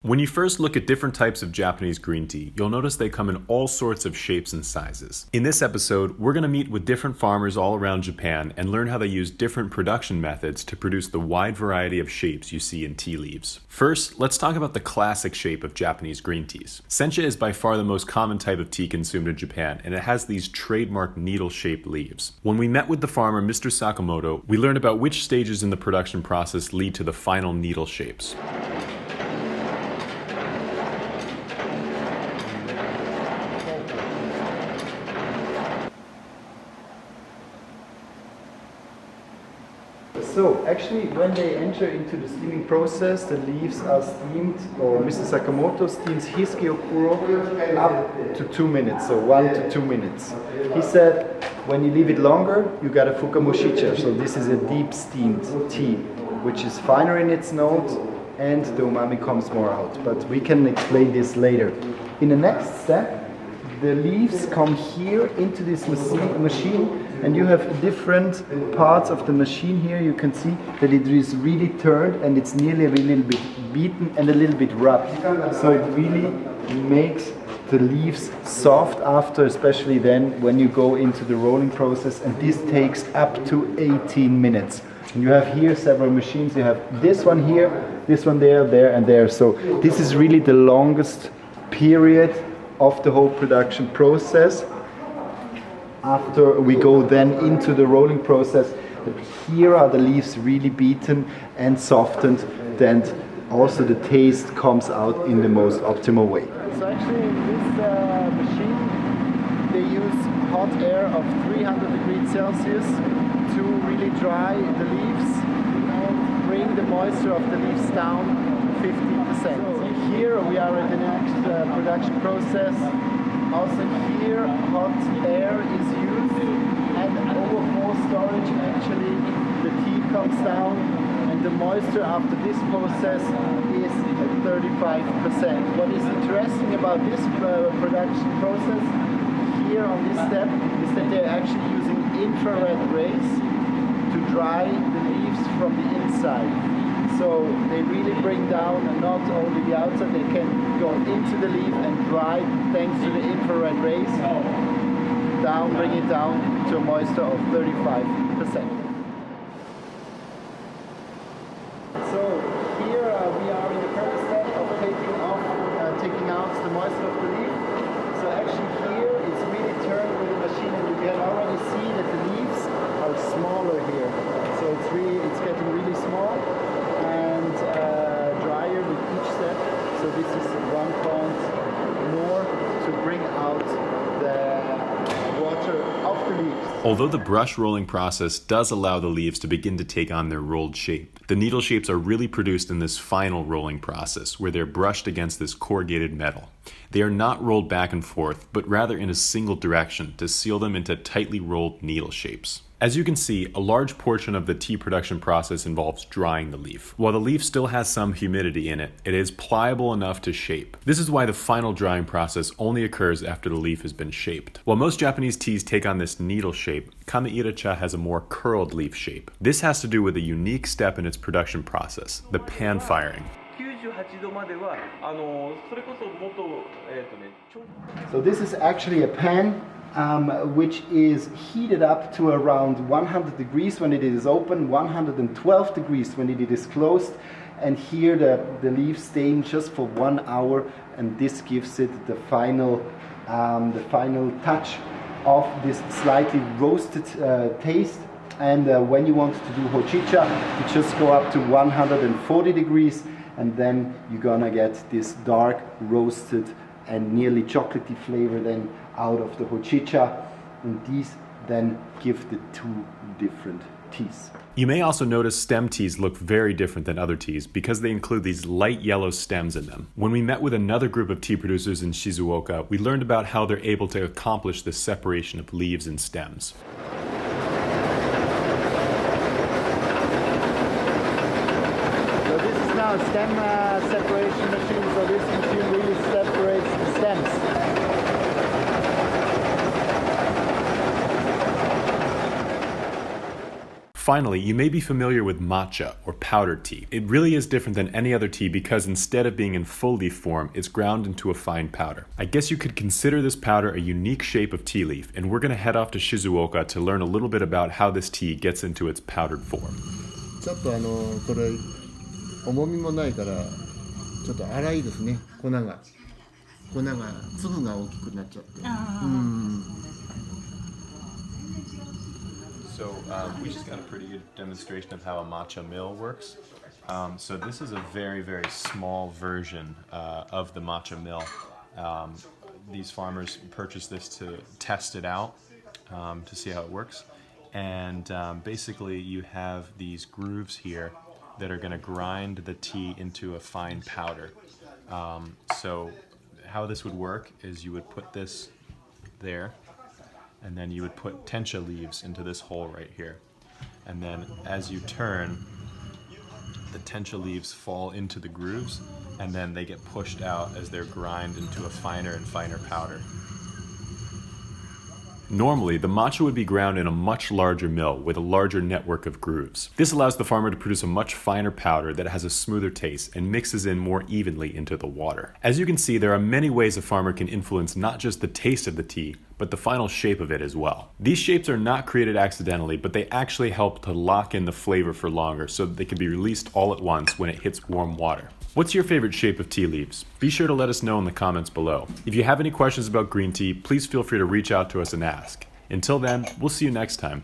When you first look at different types of Japanese green tea, you'll notice they come in all sorts of shapes and sizes. In this episode, we're going to meet with different farmers all around Japan and learn how they use different production methods to produce the wide variety of shapes you see in tea leaves. First, let's talk about the classic shape of Japanese green teas. Sencha is by far the most common type of tea consumed in Japan, and it has these trademark needle-shaped leaves. When we met with the farmer, Mr. Sakamoto, we learned about which stages in the production process lead to the final needle shapes. So actually when they enter into the steaming process, the leaves are steamed, or Mr. Sakamoto steams his gyokuro up to 2 minutes, so 1 to 2 minutes. He said when you leave it longer, you got a fukamushicha, so this is a deep steamed tea, which is finer in its note and the umami comes more out. But we can explain this later. In the next step, the leaves come here into this machine, and you have different parts of the machine here. You can see that it is really turned and it's nearly a little bit beaten and a little bit rubbed. So it really makes the leaves soft after, especially then when you go into the rolling process, and this takes up to 18 minutes. And you have here several machines. You have this one here, this one there, there and there. So this is really the longest period of the whole production process. After we go then into the rolling process, here are the leaves really beaten and softened, then also the taste comes out in the most optimal way. So actually in this machine they use hot air of 300 degrees Celsius to really dry the leaves and bring the moisture of the leaves down to 50%. So here we are at the next production process. Also here hot air is used, and over storage actually the tea comes down, and the moisture after this process is 35%. What is interesting about this production process here on this step is that they're actually using infrared rays to dry the leaves from the inside. So they really bring down not only the outside, they can go into the leaf and dry thanks to the infrared rays, bring it down to a moisture of 35%. So here we are in the first step of taking out the moisture of the leaf. So actually here it's really turned with the machine, and you can already see that the leaves are smaller here. So it's getting really small and drier with each step. So this is 1 point more to bring out the water of the leaves. Although the brush rolling process does allow the leaves to begin to take on their rolled shape, the needle shapes are really produced in this final rolling process where they're brushed against this corrugated metal. They are not rolled back and forth, but rather in a single direction to seal them into tightly rolled needle shapes. As you can see, a large portion of the tea production process involves drying the leaf. While the leaf still has some humidity in it, it is pliable enough to shape. This is why the final drying process only occurs after the leaf has been shaped. While most Japanese teas take on this needle shape, Kame-iracha has a more curled leaf shape. This has to do with a unique step in its production process, the pan firing. So this is actually a pan which is heated up to around 100 degrees when it is open, 112 degrees when it is closed, and here the leaves stay in just for 1 hour, and this gives it the final touch of this slightly roasted taste. And when you want to do hojicha, you just go up to 140 degrees, and then you're gonna get this dark roasted and nearly chocolatey flavor then out of the hojicha, and these then give the 2 different teas. You may also notice stem teas look very different than other teas because they include these light yellow stems in them. When we met with another group of tea producers in Shizuoka, we learned about how they're able to accomplish this separation of leaves and stems. So this is now a stem separation machine, so this machine really separates the stems. Finally, you may be familiar with matcha, or powdered tea. It really is different than any other tea because instead of being in full leaf form, it's ground into a fine powder. I guess you could consider this powder a unique shape of tea leaf, and we're going to head off to Shizuoka to learn a little bit about how this tea gets into its powdered form. ちょっとこれ重みもないからちょっと粗いですね。粉が粒が大きくなっちゃって。So we just got a pretty good demonstration of how a matcha mill works. So this is a very, very small version of the matcha mill. These farmers purchased this to test it out to see how it works. And basically you have these grooves here that are going to grind the tea into a fine powder. So how this would work is you would put this there, and then you would put tencha leaves into this hole right here. And then as you turn, the tencha leaves fall into the grooves, and then they get pushed out as they're grind into a finer and finer powder. Normally, the matcha would be ground in a much larger mill with a larger network of grooves. This allows the farmer to produce a much finer powder that has a smoother taste and mixes in more evenly into the water. As you can see, there are many ways a farmer can influence not just the taste of the tea, but the final shape of it as well. These shapes are not created accidentally, but they actually help to lock in the flavor for longer so that they can be released all at once when it hits warm water. What's your favorite shape of tea leaves? Be sure to let us know in the comments below. If you have any questions about green tea, please feel free to reach out to us and ask. Until then, we'll see you next time.